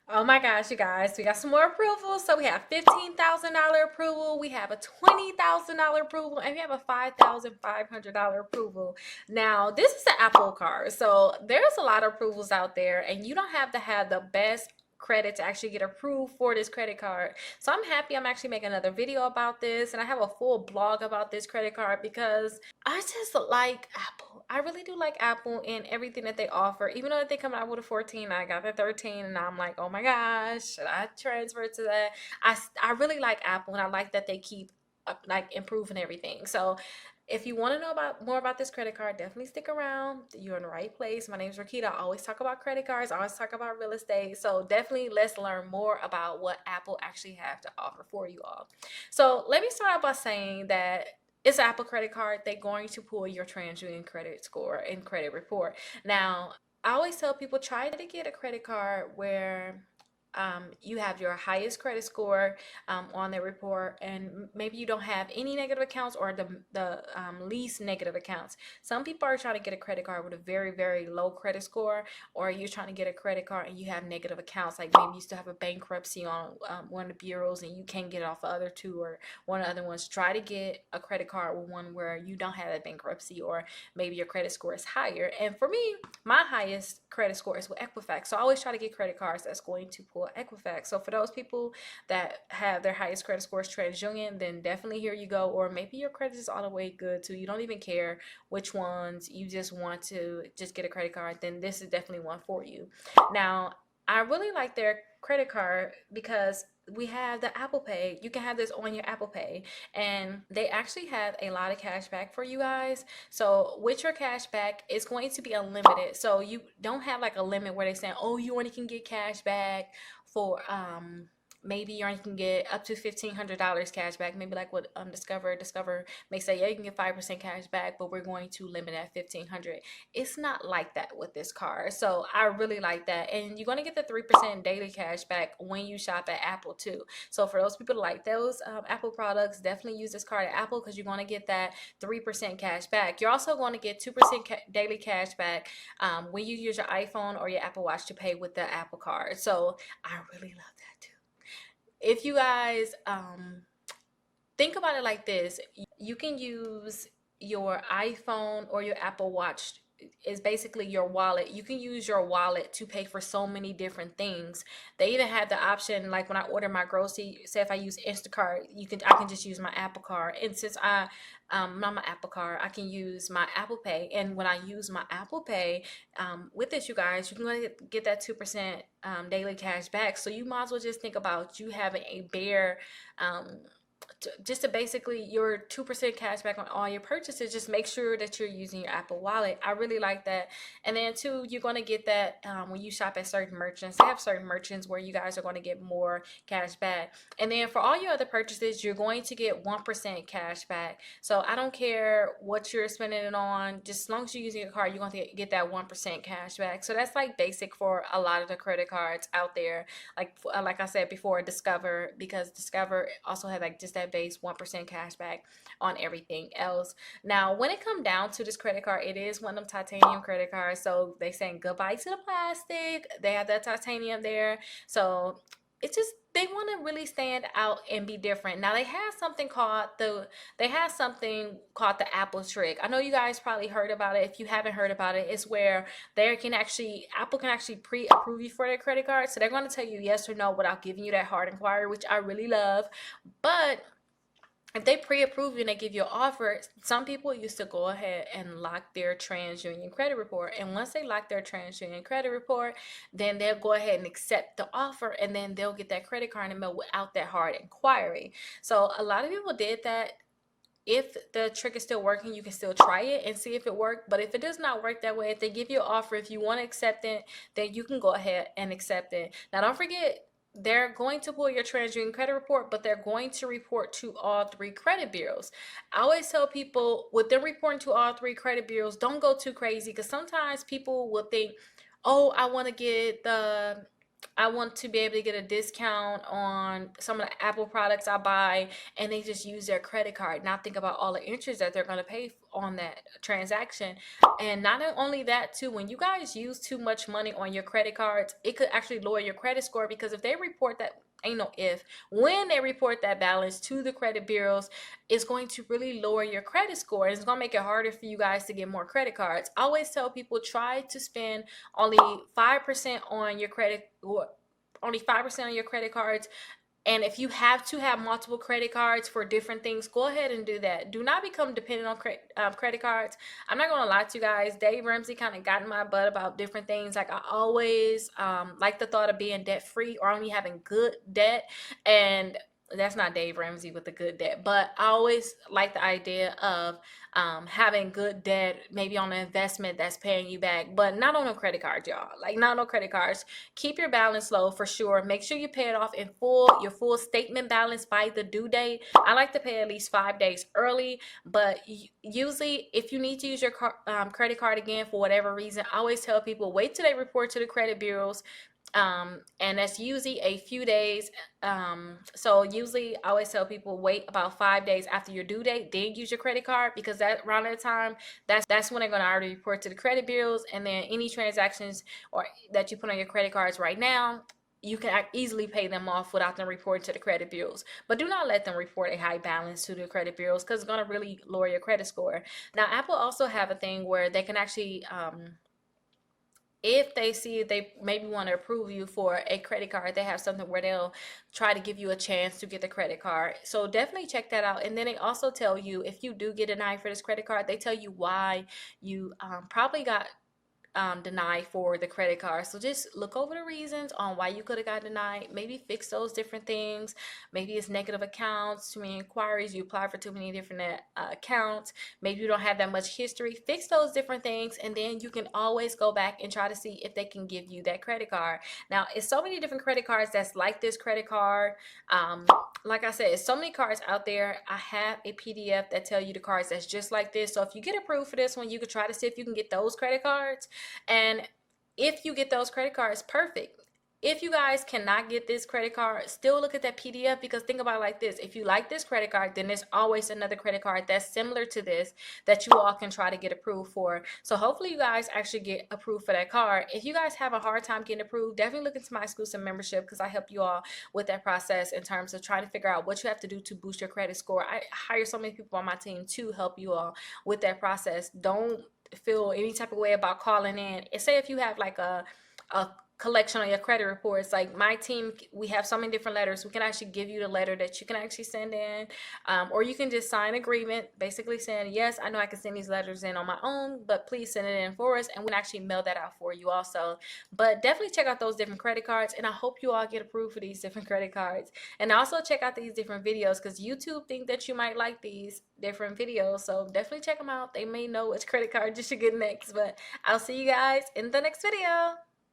Oh my gosh, you guys, we got some more approvals. So we have $15,000 approval, we have a $20,000 approval, and we have a $5,500 approval. Now, this is the Apple card. So there's a lot of approvals out there, and you don't have to have the best credit to actually get approved for this credit card. So I'm happy I'm actually making another video about this, and I have a full blog about this credit card because I just like Apple. I really do like Apple and everything that they offer. Even though they come out with a 14, I got the 13, and I'm like, oh my gosh, should I transfer to that? I really like Apple, and I like that they keep like improving everything. So if you want to know about more about this credit card, definitely stick around. You're in the right place. My name is Rickita. I always talk about credit cards. I always talk about real estate. So definitely let's learn more about what Apple actually have to offer for you all. So let me start out by saying that it's an Apple credit card. They're going to pull your Transunion credit score and credit report. Now, I always tell people try to get a credit card where you have your highest credit score on their report, and maybe you don't have any negative accounts or the least negative accounts. Some people are trying to get a credit card with a very low credit score, or you're trying to get a credit card and you have negative accounts, like maybe you still have a bankruptcy on one of the bureaus and you can't get it off the other two or one of the other ones. Try to get a credit card with one where you don't have that bankruptcy, or maybe your credit score is higher. And for me, my highest credit score is with Equifax. So I always try to get credit cards that's going to pull Equifax. So for those people that have their highest credit scores TransUnion, then definitely here you go. Or maybe your credit is all the way good too. You don't even care which ones. You just want to just get a credit card. Then this is definitely one for you. Now, I really like their credit card because we have the Apple Pay. You can have this on your Apple Pay, and they actually have a lot of cash back for you guys. So with your cash back, it's going to be unlimited. So you don't have like a limit where they say, oh, you only can get cash back for maybe you only can get up to $1,500 cash back. Maybe like what Discover may say, yeah, you can get 5% cash back, but we're going to limit at 1,500. It's not like that with this card. So I really like that. And you're going to get the 3% daily cash back when you shop at Apple too. So for those people like those Apple products, definitely use this card at Apple because you're going to get that 3% cash back. You're also going to get 2% daily cash back when you use your iPhone or your Apple Watch to pay with the Apple card. So I really love that too. If you guys think about it like this, you can use your iPhone or your Apple Watch is basically your wallet. You can use your wallet to pay for so many different things. They even have the option, like when I order my grocery, say if I use Instacart, I can just use my Apple Card. And since I not my Apple Card, I can use my Apple Pay. And when I use my Apple Pay, with this, you guys, you can get that 2% daily cash back. So you might as well just think about you having a bare just to basically your 2% cash back on all your purchases. Just make sure that you're using your Apple Wallet. I really like that. And then two, you're going to get that when you shop at certain merchants. They have certain merchants where you guys are going to get more cash back. And then for all your other purchases, you're going to get 1% cash back. So I don't care what you're spending it on, just as long as you're using a card, you're going to get that 1% cash back. So that's like basic for a lot of the credit cards out there. Like I said before, Discover, because Discover also had like just that base 1% cash back on everything else. Now, when it come down to this credit card, it is one of them titanium credit cards. So they saying goodbye to the plastic. They have that titanium there. So it's just they want to really stand out and be different. Now they have something called the Apple trick. I know you guys probably heard about it. If you haven't heard about it, it's where Apple can actually pre-approve you for their credit card. So they're going to tell you yes or no without giving you that hard inquiry, which I really love. But if they pre-approve you and they give you an offer, some people used to go ahead and lock their TransUnion credit report. And once they lock their TransUnion credit report, then they'll go ahead and accept the offer, and then they'll get that credit card in the mail without that hard inquiry. So a lot of people did that. If the trick is still working, you can still try it and see if it worked. But if it does not work that way, if they give you an offer, if you want to accept it, then you can go ahead and accept it. Now, don't forget, they're going to pull your TransUnion credit report, but they're going to report to all three credit bureaus. I always tell people with them reporting to all three credit bureaus, don't go too crazy, because sometimes people will think, oh, I want to be able to get a discount on some of the Apple products I buy, and they just use their credit card, not think about all the interest that they're going to pay on that transaction. And not only that too, when you guys use too much money on your credit cards, it could actually lower your credit score, because if they report that, ain't no if, when they report that balance to the credit bureaus, it's going to really lower your credit score, and it's going to make it harder for you guys to get more credit cards. I always tell people, try to spend only 5% on your credit, or only 5% on your credit cards. And if you have to have multiple credit cards for different things, go ahead and do that. Do not become dependent on credit cards. I'm not going to lie to you guys. Dave Ramsey kind of got in my butt about different things. Like, I always like the thought of being debt free, or only having good debt. And that's not Dave Ramsey with the good debt, but I always like the idea of having good debt, maybe on an investment that's paying you back, but not on a credit card, y'all. Like, not on credit cards. Keep your balance low for sure. Make sure you pay it off in full, your full statement balance by the due date. I like to pay at least 5 days early, but usually if you need to use your credit card again for whatever reason, I always tell people, wait till they report to the credit bureaus. And that's usually a few days. So usually I always tell people, wait about 5 days after your due date, then use your credit card, because that around that time, that's when they're going to already report to the credit bureaus. And then any transactions or that you put on your credit cards right now, you can easily pay them off without them reporting to the credit bureaus. But do not let them report a high balance to the credit bureaus, because it's going to really lower your credit score. Now, Apple also have a thing where they can actually if they see they maybe want to approve you for a credit card, they have something where they'll try to give you a chance to get the credit card. So definitely check that out. And then they also tell you, if you do get denied for this credit card, they tell you why you probably got denied for the credit card. So just look over the reasons on why you could have got denied. Maybe fix those different things. Maybe it's negative accounts, too many inquiries, you apply for too many different accounts. Maybe you don't have that much history. Fix those different things, and then you can always go back and try to see if they can give you that credit card. Now, it's so many different credit cards that's like this credit card. Like I said, it's so many cards out there. I have a PDF that tell you the cards that's just like this. So if you get approved for this one, you could try to see if you can get those credit cards. And if you get those credit cards, perfect. If you guys cannot get this credit card, still look at that PDF, because think about it like this. If you like this credit card, then there's always another credit card that's similar to this that you all can try to get approved for. So hopefully you guys actually get approved for that card. If you guys have a hard time getting approved, definitely look into my exclusive membership, because I help you all with that process in terms of trying to figure out what you have to do to boost your credit score. I hire so many people on my team to help you all with that process. Don't feel any type of way about calling in. And say if you have like a collection on your credit reports, like my team, we have so many different letters. We can actually give you the letter that you can actually send in, or you can just sign agreement basically saying, yes, I know I can send these letters in on my own, but please send it in for us, and we can actually mail that out for you also. But definitely check out those different credit cards, and I hope you all get approved for these different credit cards. And also check out these different videos, because YouTube think that you might like these different videos, so definitely check them out. They may know which credit card you should get next. But I'll see you guys in the next video.